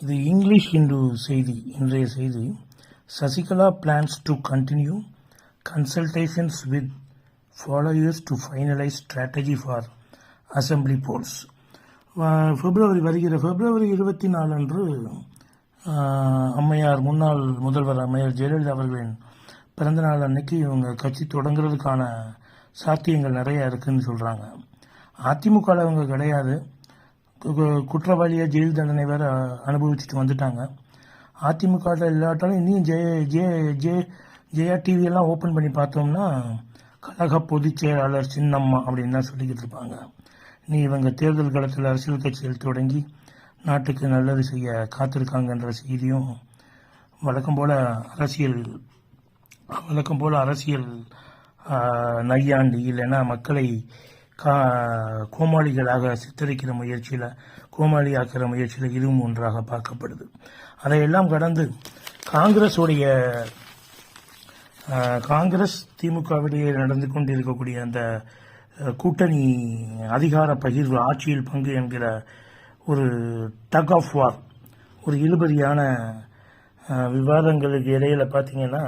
இது இங்கிலீஷ் இந்து செய்தி. இன்றைய செய்தி, Sasikala plans to continue consultations with followers to finalise strategy for assembly polls. வருகிற பிப்ரவரி 24 அன்று அம்மையார், முன்னாள் முதல்வர் அம்மையார் ஜெயலலிதா அவர்களின் பிறந்தநாள் அன்னைக்கு இவங்க கட்சி தொடங்குறதுக்கான சாத்தியங்கள் நிறைய இருக்குன்னு சொல்கிறாங்க. அதிமுகவில் அவங்க கிடையாது, குற்றவாளியாக ஜெயில் தண்டனை வேற அனுபவிச்சுட்டு வந்துட்டாங்க. அதிமுகவில் இல்லாட்டாலும் இன்னும் ஜெயா டிவியெல்லாம் ஓப்பன் பண்ணி பார்த்தோம்னா கழக பொதுச் செயலாளர் சின்னம்மா அப்படின்னு தான் சொல்லிக்கிட்டு இருப்பாங்க. இவங்க தேர்தல் காலத்தில் அரசியல் கட்சிகள் தொடங்கி நாட்டுக்கு நல்லது செய்ய காத்திருக்காங்கன்ற செய்தியும் வழக்கம் போல அரசியல் நையாண்டி இல்லைன்னா மக்களை கோமாளிகளாக சித்தரிக்கிற முயற்சியில், கோமாளியாக்கிற முயற்சியில் இதுவும் ஒன்றாக பார்க்கப்படுது. அதையெல்லாம் கடந்து காங்கிரஸ் திமுகவிடையே நடந்து கொண்டிருக்கக்கூடிய அந்த கூட்டணி அதிகார பகிர்வு, ஆட்சியில் பங்கு என்கிற ஒரு டக் ஆஃப் வார், ஒரு இழுபறியான விவாதங்களுக்கு இடையில பார்த்தீங்கன்னா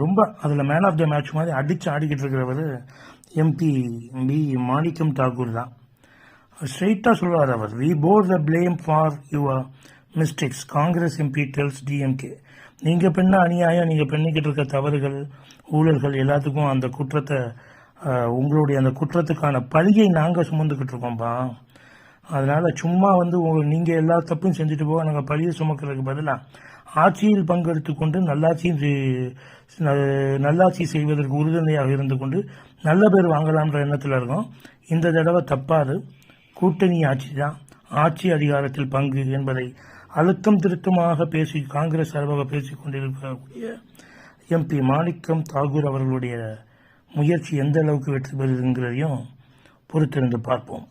ரொம்ப அதில் மேன் ஆஃப் த மேட்ச் மாதிரி அடித்து ஆடிக்கிட்டு இருக்கிறவர் எம்பி மாணிக்கம் தாக்கூர் தான். ஸ்ட்ரெயிட்டாக சொல்வார் அவர், we bore the blame for your mistakes, Congress MP tells DMK. நீங்கள் பண்ண அநியாயம், நீங்கள் பண்ணிக்கிட்டு இருக்க தவறுகள், ஊழல்கள் எல்லாத்துக்கும் அந்த குற்றத்தை, உங்களுடைய அந்த குற்றத்துக்கான பழியை நாங்கள் சுமந்துக்கிட்டு இருக்கோம்ப்பா. அதனால் சும்மா நீங்கள் எல்லா தப்பும் செஞ்சுட்டு போக நாங்கள் பழியை சுமக்கிறதுக்கு பதிலாக ஆட்சியில் பங்கெடுத்து கொண்டு நல்லாட்சி செய்வதற்கு உறுதுணையாக இருந்து கொண்டு நல்ல பேர் வாங்கலாம்ன்ற எண்ணத்தில் இருக்கோம். இந்த தடவை தப்பாது, கூட்டணி ஆட்சி தான், ஆட்சி அதிகாரத்தில் பங்கு என்பதை அழுத்தம் திருத்தமாக காங்கிரஸ் சார்பாக பேசிக் கொண்டிருக்கக்கூடிய எம்பி மாணிக்கம் தாக்கூர் அவர்களுடைய முயற்சி எந்த அளவுக்கு வெற்றி பெறுதுங்கிறதையும் பொறுத்திருந்து பார்ப்போம்.